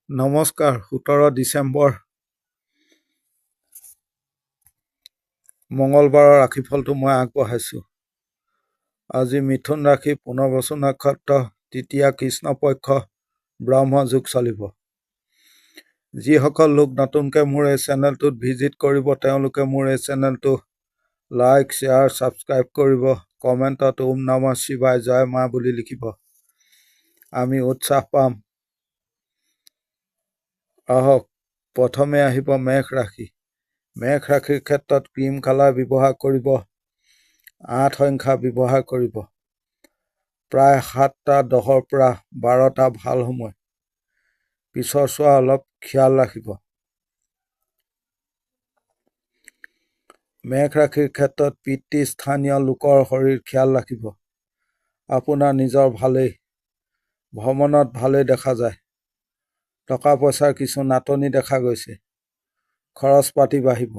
নমস্কাৰ 17 ডিচেম্বৰ মঙলবাৰৰ ৰাশিফলটো মই আগবঢ়াইছোঁ। আজি মিথুন ৰাশি পুনৰ্বসু নক্ষত্ৰ তৃতীয়া কৃষ্ণপক্ষ ব্ৰহ্মযোগ চলিব। যিসকল লোক নতুনকৈ মোৰ এই চেনেলটোত ভিজিট কৰিব তেওঁলোকে মোৰ এই চেনেলটো লাইক শ্বেয়াৰ ছাবস্ক্ৰাইব কৰিব। কমেণ্টত ওম নমঃ শিৱায় জয় মা বুলি লিখিব। আমি উৎসাহ পাম। আহক প্ৰথমে আহিব মেঘ ৰাশি। মেঘ ৰাশিৰ ক্ষেত্ৰত ক্ৰীম কালাৰ ব্যৱহাৰ কৰিব, 8 সংখ্যা ব্যৱহাৰ কৰিব। প্ৰায় 7:10 পৰা 12টা ভাল সময়। পিছৰ চোৱা অলপ খিয়াল ৰাখিব। মেঘ ৰাশিৰ ক্ষেত্ৰত পিতৃস্থানীয় লোকৰ শৰীৰ খিয়াল ৰাখিব। আপোনাৰ নিজৰ ভালেই, ভ্ৰমণত ভালেই দেখা যায়। টকা পইচাৰ কিছু নাটনি দেখা গৈছে। খৰচ পাতি বাঢ়িব।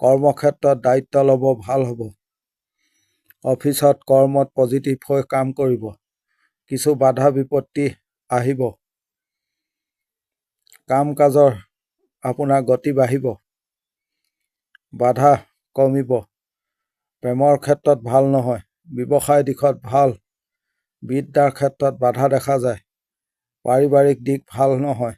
কৰ্মক্ষেত্ৰত দায়িত্ব ল'ব, ভাল হ'ব। অফিচত কৰ্মত পজিটিভ হৈ কাম কৰিব। কিছু বাধা বিপত্তি আহিব। কাম কাজৰ আপোনাৰ গতি বাঢ়িব। বাধা কমিব। প্ৰেমৰ ক্ষেত্ৰত ভাল নহয়। ব্যৱসায় দিশত ভাল। বিদ্যাৰ ক্ষেত্ৰত বাধা দেখা যায়। পাৰিবাৰিক দিশ ভাল নহয়।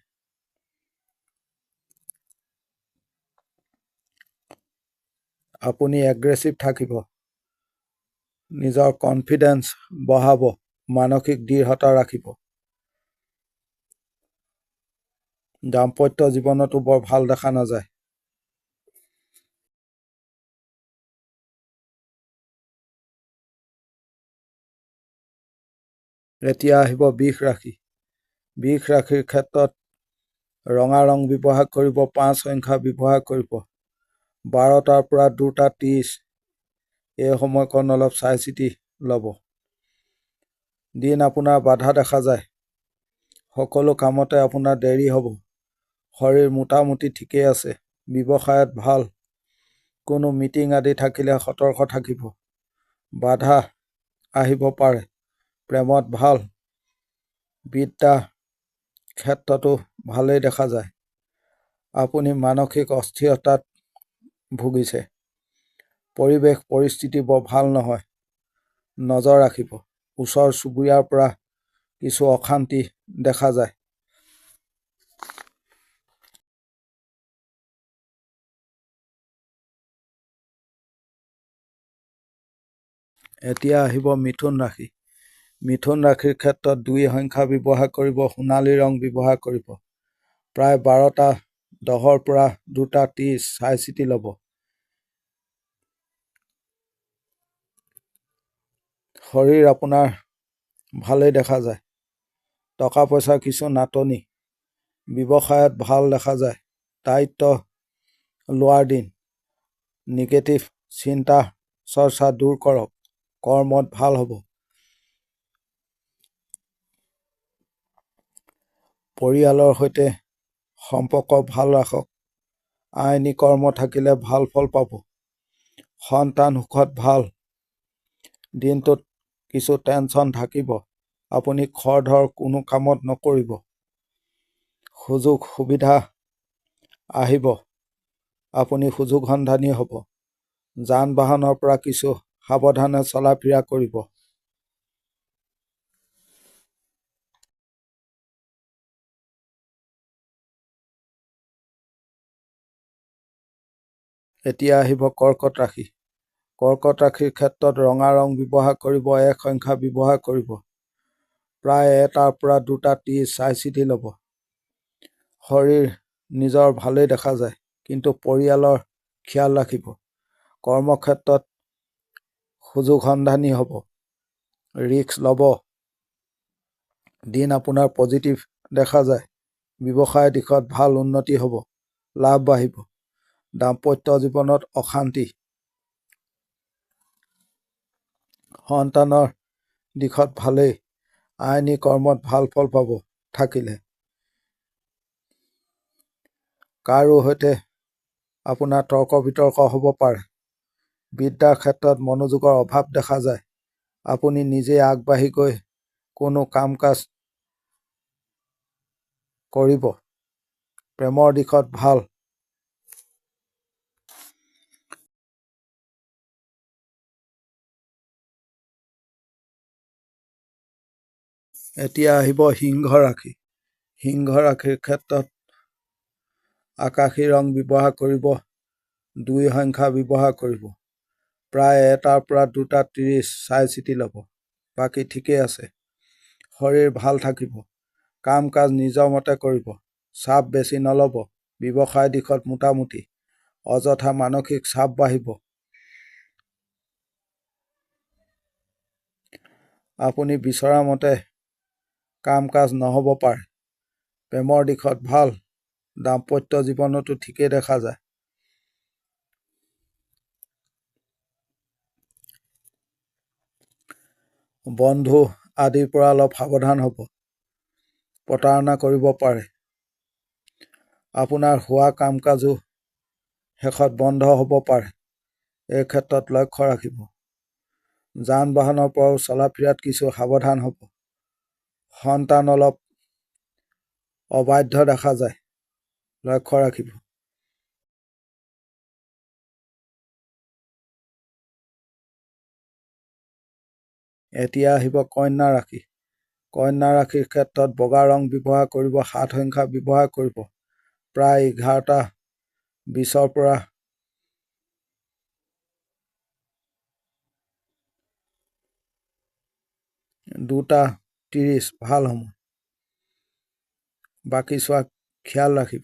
আপুনি এগ্ৰেছিভ থাকিব। নিজৰ কনফিডেন্স বঢ়াব। মানসিক দৃঢ়তা ৰাখিব। দাম্পত্য জীৱনতো বৰ ভাল দেখা নাযায়। এতিয়া আহিব বৃষ ৰাশি। বৃষ ৰাশিৰ ক্ষেত্ৰত ৰঙা ৰং ব্যৱহাৰ কৰিব, 5 সংখ্যা ব্যৱহাৰ কৰিব। 12টাৰ পৰা 2:30 এই সময়কণ অলপ চাই চিতি ল'ব। দিন আপোনাৰ বাধা দেখা যায়। সকলো কামতে আপোনাৰ দেৰি হ'ব। শৰীৰ মোটামুটি ঠিকেই আছে। ব্যৱসায়ত ভাল। কোনো মিটিং আদি থাকিলে সতৰ্ক থাকিব। বাধা আহিব পাৰে। প্ৰেমত ভাল। বিদ্যা ক্ষেত্ৰতো ভালেই দেখা যায়। আপুনি মানসিক অস্থিৰতাত ভুগিছে। পৰিৱেশ পৰিস্থিতি বৰ ভাল নহয়। নজৰ ৰাখিব। ওচৰ চুবুৰীয়াৰ পৰা কিছু অশান্তি দেখা যায়। এতিয়া আহিব মিথুন ৰাশি। মিথুন ৰাশিৰ ক্ষেত্ৰত 2 সংখ্যা ব্যৱহাৰ কৰিব, সোণালী ৰং ব্যৱহাৰ কৰিব। প্ৰায় 12:10 পৰা 2:30 চাই চিতি ল'ব। শৰীৰ আপোনাৰ ভালেই দেখা যায়। টকা পইচাৰ কিছু নাটনি। ব্যৱসায়ত ভাল দেখা যায়। দায়িত্ব লোৱাৰ দিন। নিগেটিভ চিন্তা চৰ্চা দূৰ কৰক। কৰ্মত ভাল হ'ব। পৰিয়ালৰ সৈতে সম্পৰ্ক ভাল ৰাখক। আইনী কৰ্ম থাকিলে ভাল ফল পাব। সন্তান সুখত ভাল। দিনটোত কিছু টেনচন থাকিব। আপুনি খৰধৰ কোনো কামত নকৰিব। সুযোগ সুবিধা আহিব। আপুনি সুযোগ সন্ধানী হ'ব। যান বাহনৰ পৰা কিছু সাৱধানে চলা ফিৰা কৰিব। এতিয়া আহিব কৰ্কট ৰাশি। কৰ্কট ৰাশিৰ ক্ষেত্ৰত ৰঙা ৰং ব্যৱহাৰ কৰিব, 1 সংখ্যা ব্যৱহাৰ কৰিব। প্ৰায় 1টাৰ পৰা 2:30 চাই চিতি ল'ব। শৰীৰ নিজৰ ভালেই দেখা যায়, কিন্তু পৰিয়ালৰ খিয়াল ৰাখিব। কৰ্মক্ষেত্ৰত সুযোগ সন্ধানী হ'ব। ৰিস্ক ল'ব। দিন আপোনাৰ পজিটিভ দেখা যায়। ব্যৱসায় দিশত ভাল উন্নতি হ'ব। লাভ বাঢ়িব। দাম্পত্য জীৱনত অশান্তি। সন্তানৰ দিশত ভালেই। আইনী কৰ্মত ভাল ফল পাব থাকিলে। কাৰো সৈতে আপোনাৰ তৰ্ক বিতৰ্ক হ'ব পাৰে। বিদ্যাৰ ক্ষেত্ৰত মনোযোগৰ অভাৱ দেখা যায়। আপুনি নিজে আগবাঢ়ি গৈ কোনো কাম কাজ কৰিব। প্ৰেমৰ দিশত ভাল। এতিয়া আহিব সিংহ ৰাশি। সিংহ ৰাশিৰ ক্ষেত্ৰত আকাশী ৰং ব্যৱহাৰ কৰিব, 2 সংখ্যা ব্যৱহাৰ কৰিব। প্ৰায় 1টাৰ পৰা 2টা 30 চাই চিতি ল'ব। বাকী ঠিকেই আছে। শৰীৰ ভাল থাকিব। কাম কাজ নিজৰ মতে কৰিব। চাপ বেছি নল'ব। ব্যৱসায় দিশত মোটামুটি। অযথা মানসিক চাপ বাঢ়িব। আপুনি বিচৰা মতে কাম কাজ নহ'ব পাৰে। প্ৰেমৰ দিশত ভাল। দাম্পত্য জীৱনতো ঠিকেই দেখা যায়। বন্ধু আদিৰ পৰা অলপ সাৱধান হ'ব। প্ৰতাৰণা কৰিব পাৰে। আপোনাৰ হোৱা কাম কাজো শেষত বন্ধ হ'ব পাৰে। এই ক্ষেত্ৰত লক্ষ্য ৰাখিব। যান বাহনৰ পৰাও চলা ফিৰাত কিছু সাৱধান হ'ব। সন্তান অলপ অবাধ্য দেখা যায়। লক্ষ্য ৰাখিব। এতিয়া আহিব কন্যা ৰাশি। কন্যা ৰাশিৰ ক্ষেত্ৰত বগা ৰং ব্যৱহাৰ কৰিব, 7 সংখ্যা ব্যৱহাৰ কৰিব। প্ৰায় 11টা 20ৰ পৰা 2টা 30 ভাল সময়। বাকী চোৱা খিয়াল ৰাখিব।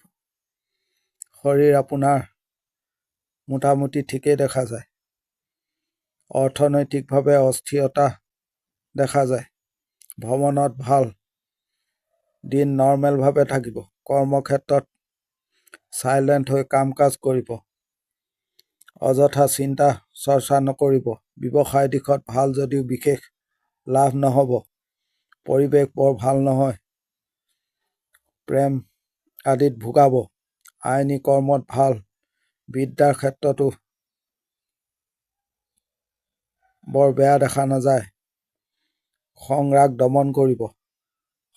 শৰীৰ আপোনাৰ মোটামুটি ঠিকেই দেখা যায়। অৰ্থনৈতিকভাৱে অস্থিৰতা দেখা যায়। ভ্ৰমণত ভাল। দিন নৰ্মেলভাৱে থাকিব। কৰ্মক্ষেত্ৰত চাইলেণ্ট হৈ কাম কাজ কৰিব। অযথা চিন্তা চৰ্চা নকৰিব। ব্যৱসায় দিশত ভাল যদিও বিশেষ লাভ নহ'ব। পৰিৱেশ বৰ ভাল নহয়। প্ৰেম আদিত ভোগাব। আইনী কৰ্মত ভাল। বিদ্যাৰ ক্ষেত্ৰতো বৰ বেয়া দেখা নাযায়। সংৰাগ দমন কৰিব।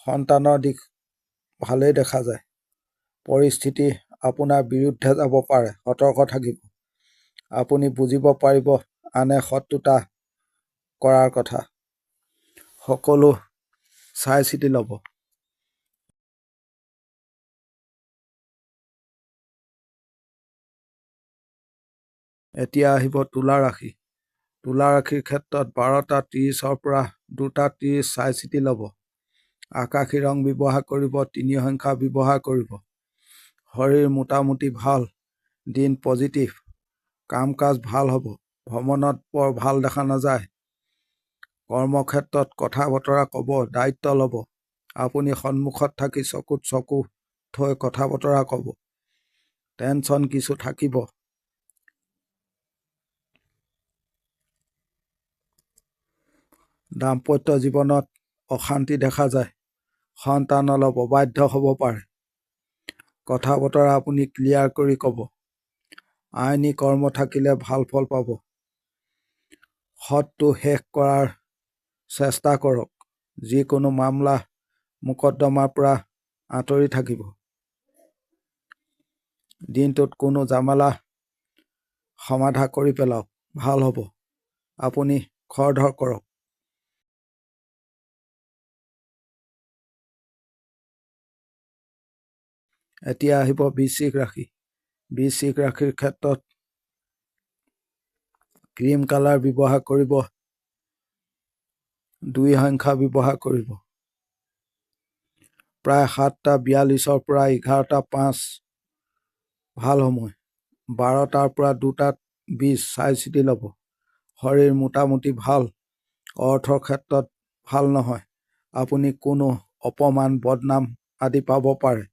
সন্তানৰ দিশ ভালেই দেখা যায়। পৰিস্থিতি আপোনাৰ বিৰুদ্ধে যাব পাৰে। সতৰ্ক থাকিব। আপুনি বুজিব পাৰিব আনে শত্ৰুতা কৰাৰ কথা। সকলো চাই চিতি ল'ব। এতিয়া আহিব তুলা ৰাশি। তুলা ৰাশিৰ ক্ষেত্ৰত 12টা 30ৰ পৰা 2টা 30 চাই চিতি ল'ব। আকাশী ৰং ব্যৱহাৰ কৰিব, 3 সংখ্যা ব্যৱহাৰ কৰিব। শৰীৰ মোটামুটি ভাল। দিন পজিটিভ। কাম কাজ ভাল হ'ব। ভ্ৰমণত বৰ ভাল দেখা নাযায়। কৰ্মক্ষেত্ৰত কথা বতৰা ক'ব, দায়িত্ব ল'ব। আপুনি সন্মুখত থাকি চকুত চকু থৈ কথা বতৰা ক'ব। টেনচন কিছু থাকিব। দাম্পত্য জীৱনত অশান্তি দেখা যায়। সন্তান অলপ অবাধ্য হ'ব পাৰে। কথা বতৰা আপুনি ক্লিয়াৰ কৰি ক'ব। আইনী কৰ্ম থাকিলে ভাল ফল পাব। সৎটো শেষ কৰাৰ চেষ্টা কৰক। যিকোনো মামলা মোকদ্দমাৰ পৰা আঁতৰি থাকিব। দিনটোত কোনো জামেলা সমাধা কৰি পেলাওক। ভাল হ'ব। আপুনি খৰধৰ কৰক। এতিয়া আহিব বৃশ্চিক ৰাশি। বৃশ্চিক ৰাশিৰ ক্ষেত্ৰত ক্ৰীম কালাৰ ব্যৱহাৰ কৰিব, 2 সংখ্যা ব্যৱহাৰ কৰিব। প্ৰায় 7টা 42ৰ পৰা 11টা 5 ভাল সময়। 12টাৰ পৰা 2টা 20 চাই চিতি ল'ব। শৰীৰ মোটামুটি ভাল। অৰ্থৰ ক্ষেত্ৰত ভাল নহয়। আপুনি কোনো অপমান বদনাম আদি পাব পাৰে।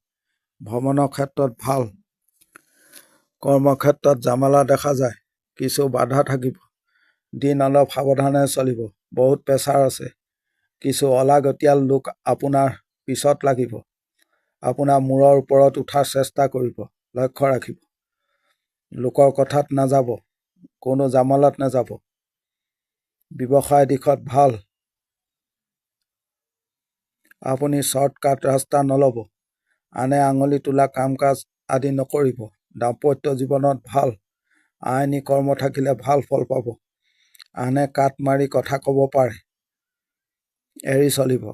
ভ্ৰমণৰ ক্ষেত্ৰত ভাল। কৰ্মক্ষেত্ৰত জামেলা দেখা যায়। কিছু বাধা থাকিব। দিন অলপ সাৱধানে চলিব। বহুত প্ৰেছাৰ আছে। কিছু অলাগতিয়াল লোক আপোনাৰ পিছত লাগিব। আপোনাৰ মূৰৰ ওপৰত উঠাৰ চেষ্টা কৰিব। লক্ষ্য ৰাখিব। লোকৰ কথাত নাযাব। কোনো জামেলাত নাযাব। ব্যৱসায় দিশত ভাল। আপুনি শ্বৰ্টকাট ৰাস্তা নল'ব। আনে আঙুলি তোলা কাম কাজ আদি নকৰিব। দাম্পত্য জীৱনত ভাল। আইনী কৰ্ম থাকিলে ভাল ফল পাব। আনে কাট মাৰি কথা ক'ব পাৰে, এৰি চলিব।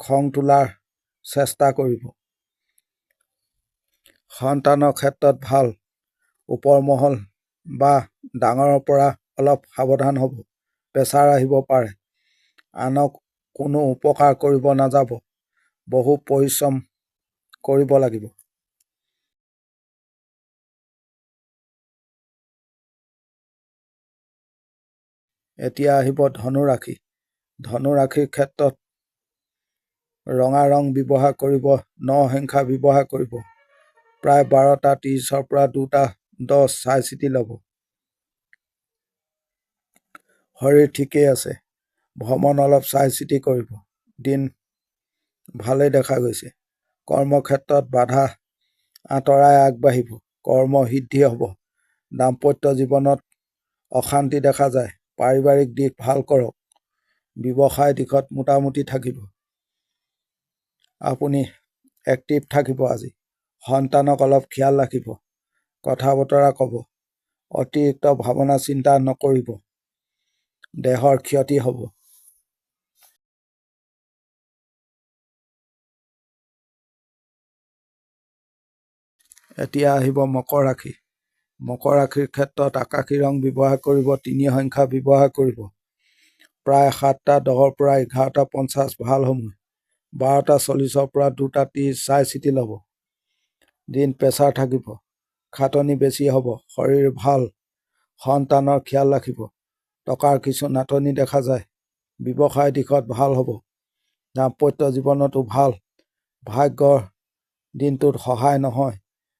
খং তোলাৰ চেষ্টা কৰিব। সন্তানৰ ক্ষেত্ৰত ভাল। ওপৰ মহল বা ডাঙৰৰ পৰা অলপ সাৱধান হ'ব। প্ৰেছাৰ আহিব পাৰে। আনক কোনো উপকাৰ কৰিব নাযাব। বহু পৰিশ্ৰম কৰিব লাগিব। এতিয়া আহিব ধনুৰাশি। ধনুৰাশিৰ ক্ষেত্ৰত ৰঙা ৰং ব্যৱহাৰ কৰিব, ন-সংখ্যা ব্যৱহাৰ কৰিব। প্ৰায় 12টা 30ৰ পৰা 2টা 10 চাই চিতি ল'ব। শৰীৰ ঠিকেই আছে। ভ্ৰমণ অলপ চাই চিতি কৰিব। দিন ভালেই দেখা গৈছে। কৰ্মক্ষেত্ৰত বাধা আঁতৰাই আগবাঢ়িব। কৰ্ম সিদ্ধি হ'ব। দাম্পত্য জীৱনত অশান্তি দেখা যায়। পাৰিবাৰিক দিশ ভাল কৰক। ব্যৱসায় দিশত মোটামুটি থাকিব। আপুনি এক্টিভ থাকিব আজি। সন্তানক অলপ খিয়াল ৰাখিব। কথা বতৰা ক'ব। অতিৰিক্ত ভাৱনা চিন্তা নকৰিব। দেহৰ ক্ষতি হ'ব। এতিয়া আহিব মকৰ ৰাশি। মকৰ ৰাশিৰ ক্ষেত্ৰত আকাশী ৰং ব্যৱহাৰ কৰিব, 3 সংখ্যা ব্যৱহাৰ কৰিব। প্ৰায় 7টা 10ৰ পৰা 11টা 50 ভাল সময়। 12টা 40ৰ পৰা 2টা 30 চাই চিতি ল'ব। দিন প্ৰেছাৰ থাকিব। খাটনি বেছি হ'ব। শৰীৰ ভাল। সন্তানৰ খিয়াল ৰাখিব। টকাৰ কিছু নাটনি দেখা যায়। ব্যৱসায় দিশত ভাল হ'ব। দাম্পত্য জীৱনতো ভাল। ভাগ্যৰ দিনটোত সহায় নহয়।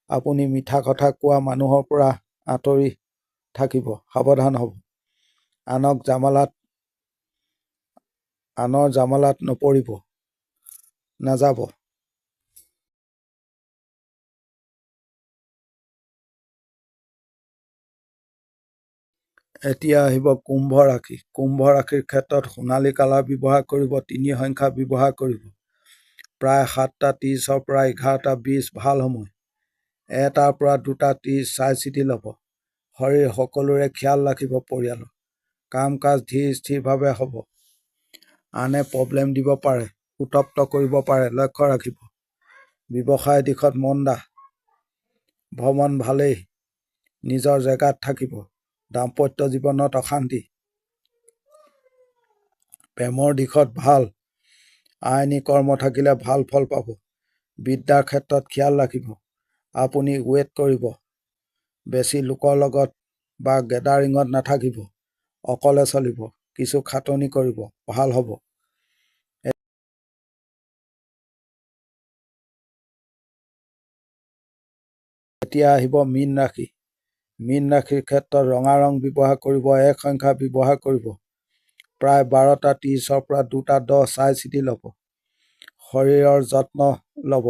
আপুনি মিঠা কথা কোৱা মানুহৰ পৰা আঁতৰি থাকিব, সাৱধান হ'ব। আনৰ জামালাত নপৰিব, নাযাব। এতিয়া আহিব কুম্ভ ৰাশি। কুম্ভ ৰাশিৰ ক্ষেত্ৰত সোণালী কালাৰ ব্যৱহাৰ কৰিব, 3 সংখ্যা ব্যৱহাৰ কৰিব। প্ৰায় 7টা 30ৰ পৰা 11টা 20 ভাল সময়। 1টাৰ পৰা 2টা 30 চাই চিতি ল'ব। শৰীৰ সকলোৰে খিয়াল ৰাখিব। পৰিয়ালৰ কাম কাজ ধীৰ স্থিৰভাৱে হ'ব। আনে প্ৰব্লেম দিব পাৰে, উত্তপ্ত কৰিব পাৰে, লক্ষ্য ৰাখিব। ব্যৱসায় দিশত মন্দা। ভ্ৰমণ ভালেই। নিজৰ জেগাত থাকিব। দাম্পত্য জীৱনত অশান্তি। প্ৰেমৰ দিশত ভাল। আইনী কৰ্ম থাকিলে ভাল ফল পাব। বিদ্যাৰ ক্ষেত্ৰত খিয়াল ৰাখিব। আপুনি ৱেইট কৰিব। বেছি লোকৰ লগত বা গেডাৰিঙত নাথাকিব। অকলে চলিব। কিছু খাটনি কৰিব, ভাল হ'ব। এতিয়া আহিব মীন ৰাশি। মীন ৰাশিৰ ক্ষেত্ৰত ৰঙা ৰং ব্যৱহাৰ কৰিব, 1 সংখ্যা ব্যৱহাৰ কৰিব। প্ৰায় 12টা 30ৰ পৰা 2টা 10 চাই চিতি ল'ব। শৰীৰৰ যত্ন ল'ব।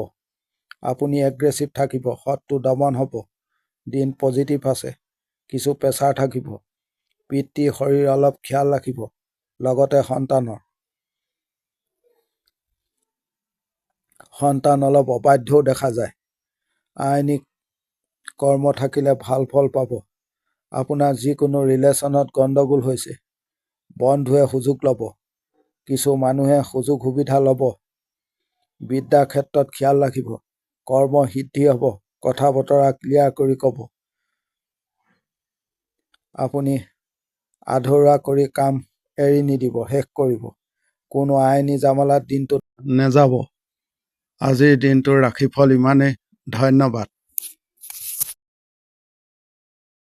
আপুনি এগ্ৰেছিভ থাকিব। শত্ৰু দমন হ'ব। দিন পজিটিভ আছে। কিছু প্ৰেছাৰ থাকিব। পিতৃ শৰীৰ অলপ খিয়াল ৰাখিব। লগতে সন্তান অলপ অবাধ্যও দেখা যায়। আইনী কৰ্ম থাকিলে ভাল ফল পাব। আপোনাৰ যিকোনো ৰিলেশ্যনত গণ্ডগোল হৈছে। বন্ধুৱে সুযোগ ল'ব। কিছু মানুহে সুযোগ সুবিধা ল'ব। বিদ্যাৰ ক্ষেত্ৰত খিয়াল ৰাখিব। কৰ্ম সিদ্ধি হ'ব। কথা বতৰা ক্লিয়াৰ কৰি ক'ব। আপুনি আধৰুৱা কৰি কাম এৰি নিদিব, শেষ কৰিব। কোনো আইনী জামালাত দিনটোত নেযাব। আজিৰ দিনটোৰ ৰাশিফল ইমানেই। ধন্যবাদ।